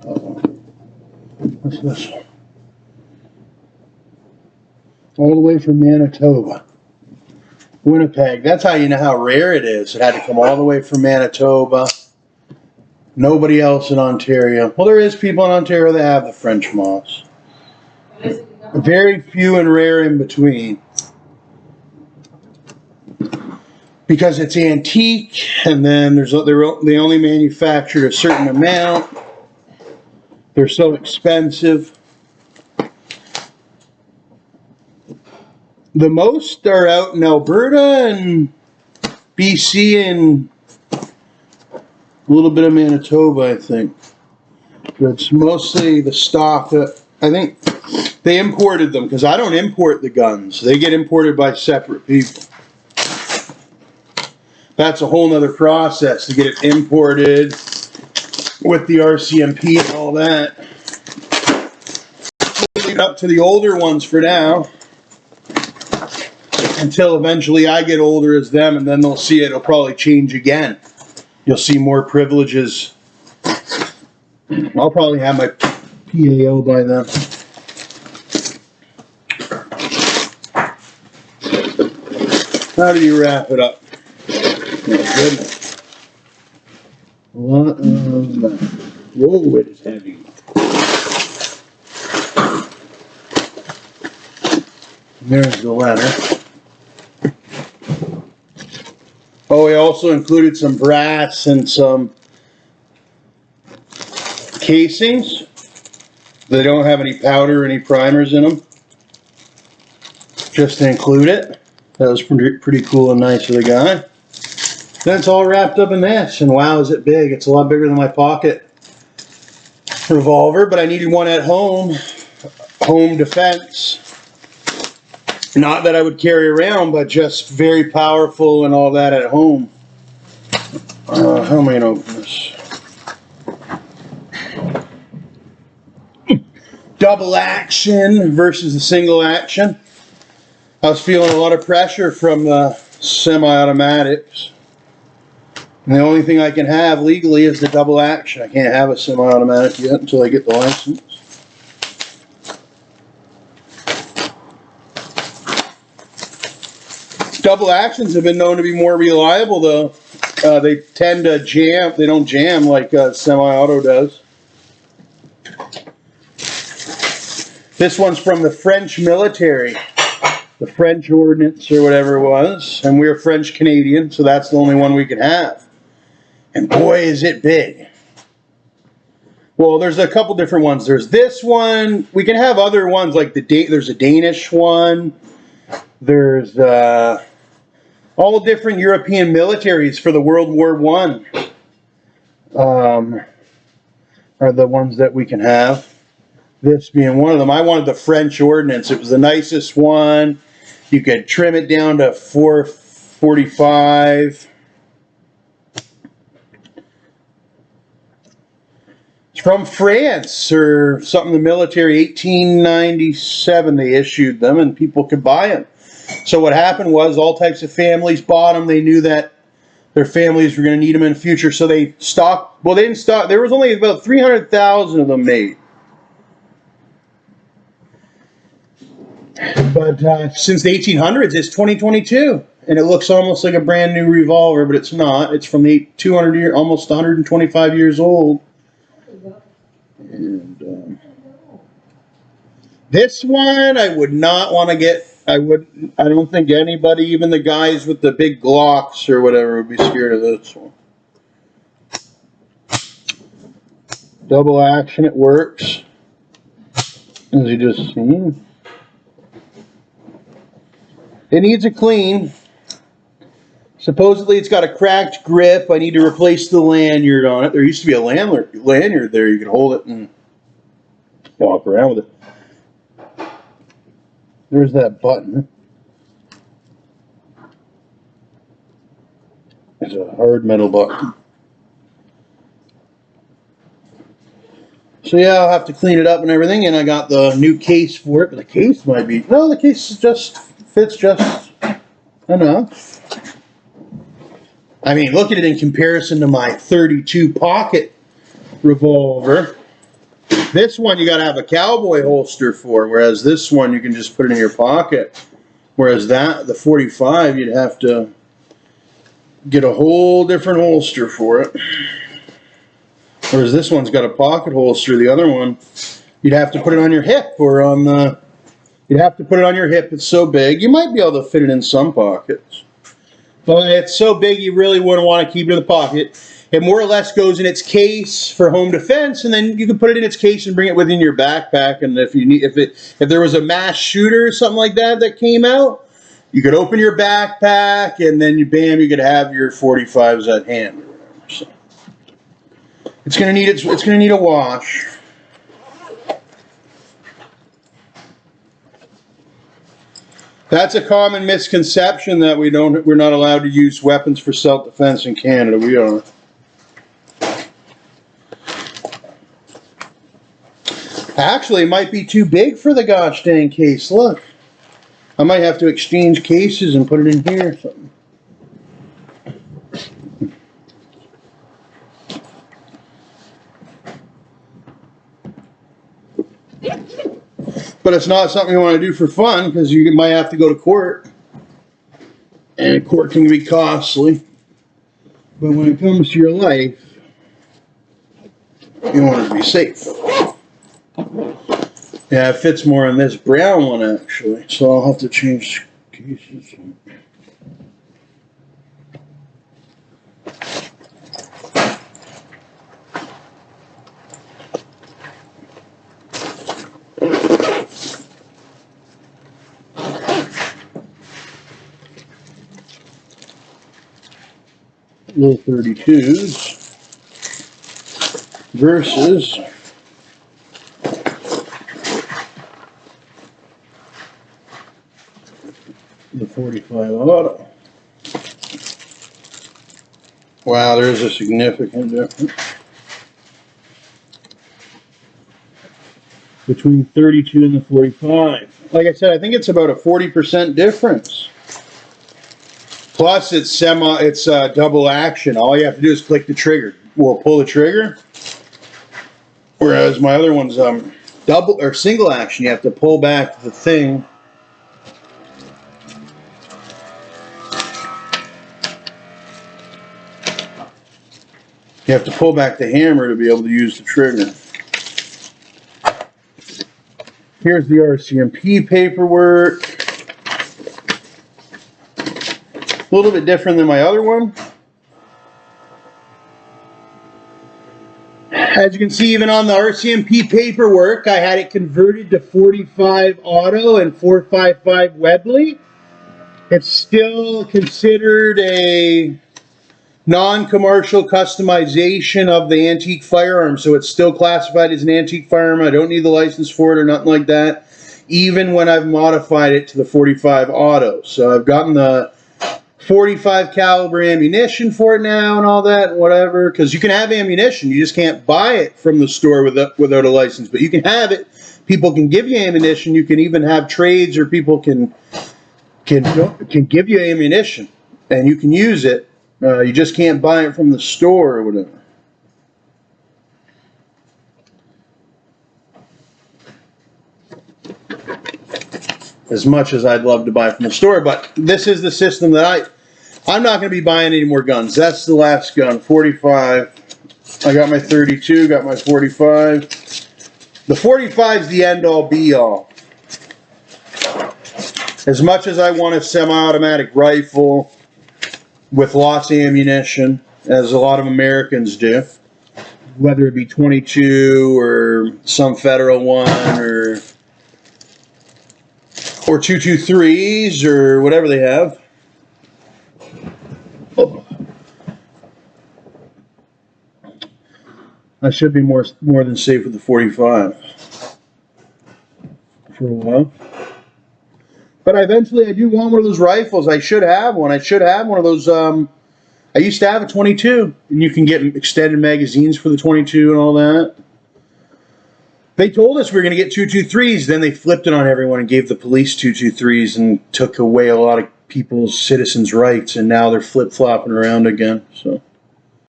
What's this? All the way from Manitoba. Winnipeg. That's how you know how rare it is. It had to come all the way from Manitoba. Nobody else in Ontario. Well, there is people in Ontario that have the French moss. Very few and rare in between. Because it's antique, and then they only manufacture a certain amount. They're so expensive. The most are out in Alberta and BC and a little bit of Manitoba, I think. But it's mostly the stock that I think they imported them, because I don't import the guns. They get imported by separate people. That's a whole nother process to get it imported with the RCMP and all that. We'll leave it up to the older ones for now, until eventually I get older as them, and then they'll see it'll probably change again. You'll see more privileges. I'll probably have my PAO by then. How do you wrap it up? Oh, goodness. A lot of that. Whoa, it is heavy. There's the letter. Oh, we also included some brass and some casings. They don't have any powder or any primers in them. Just to include it. That was pretty cool and nice of the guy. Then it's all wrapped up in this, and wow, is it big. It's a lot bigger than my pocket revolver, but I needed one at home. Home defense. Not that I would carry around, but just very powerful and all that at home. How am I going to open this? Double action versus a single action. I was feeling a lot of pressure from the semi-automatics. And the only thing I can have legally is the double action. I can't have a semi-automatic yet until I get the license. Double actions have been known to be more reliable, though. They tend to jam. They don't jam like semi-auto does. This one's from the French military, the French ordnance or whatever it was, and we're French Canadian, so that's the only one we can have. And boy, is it big. Well, there's a couple different ones. There's this one. We can have other ones like there's a Danish one. There's all different European militaries for the World War I are the ones that we can have. This being one of them. I wanted the French ordnance. It was the nicest one. You could trim it down to 445. It's from France or something. The military, 1897, they issued them, and people could buy them. So what happened was all types of families bought them. They knew that their families were going to need them in the future, so they stocked. Well, they didn't stock. There was only about 300,000 of them made. But since the 1800s, it's 2022, and it looks almost like a brand new revolver, but it's not. It's from the 200 year, almost 125 years old. And this one, I would not want to get. I don't think anybody, even the guys with the big Glocks or whatever, would be scared of this one. Double action, it works. As you just seen. It needs a clean. Supposedly it's got a cracked grip. I need to replace the lanyard on it. There used to be a lanyard there. You could hold it and walk around with it. There's that button. It's a hard metal button. So yeah, I'll have to clean it up and everything, and I got the new case for it, but the case might be... No, the case fits just enough. I mean, look at it in comparison to my .32 pocket revolver. This one you got to have a cowboy holster for, whereas this one you can just put it in your pocket. Whereas the 45, you'd have to get a whole different holster for it. Whereas this one's got a pocket holster. The other one, you'd have to put it on your hip or on the... You'd have to put it on your hip. It's so big. You might be able to fit it in some pockets. But it's so big you really wouldn't want to keep it in the pocket. It more or less goes in its case for home defense, and then you can put it in its case and bring it within your backpack. And if you need, if there was a mass shooter or something like that came out, you could open your backpack, and then bam, you could have your 45s at hand or whatever. So it's gonna need a wash. That's a common misconception that we're not allowed to use weapons for self-defense in Canada. We are. Actually, it might be too big for the gosh dang case. Look. I might have to exchange cases and put it in here or something. But it's not something you want to do for fun, because you might have to go to court. And court can be costly. But when it comes to your life, you want it to be safe. Yeah, it fits more in this brown one, actually. So I'll have to change cases. Little 32s versus the 45 auto. Wow, there's a significant difference between 32 and the 45. Like I said, I think it's about a 40% difference. Plus, it's double action. All you have to do is click the trigger. We'll pull the trigger. Whereas my other one's double or single action. You have to pull back the thing. You have to pull back the hammer to be able to use the trigger. Here's the RCMP paperwork. A little bit different than my other one. As you can see, even on the RCMP paperwork, I had it converted to 45 auto and 455 Webley. It's still considered a non-commercial customization of the antique firearm, so it's still classified as an antique firearm. I don't need the license for it or nothing like that, even when I've modified it to the 45 auto. So I've gotten the 45 caliber ammunition for it now and all that, whatever, because you can have ammunition, you just can't buy it from the store without a license, but you can have it. People can give you ammunition. You can even have trades, or people can give you ammunition and you can use it. You just can't buy it from the store or whatever. As much as I'd love to buy from the store, but this is the system that I'm not going to be buying any more guns. That's the last gun, 45. I got my 32, got my 45. The 45 is the end-all, be-all. As much as I want a semi-automatic rifle with lots of ammunition, as a lot of Americans do, whether it be 22 or some federal one or 223s or whatever they have. Oh. I should be more than safe with the 45 for a while. But eventually I do want one of those rifles. I should have one. I should have one of those. I used to have a 22, and you can get extended magazines for the 22 and all that. They told us we were going to get 223s, then they flipped it on everyone and gave the police 223s and took away a lot of people's citizens' rights, and now they're flip-flopping around again. So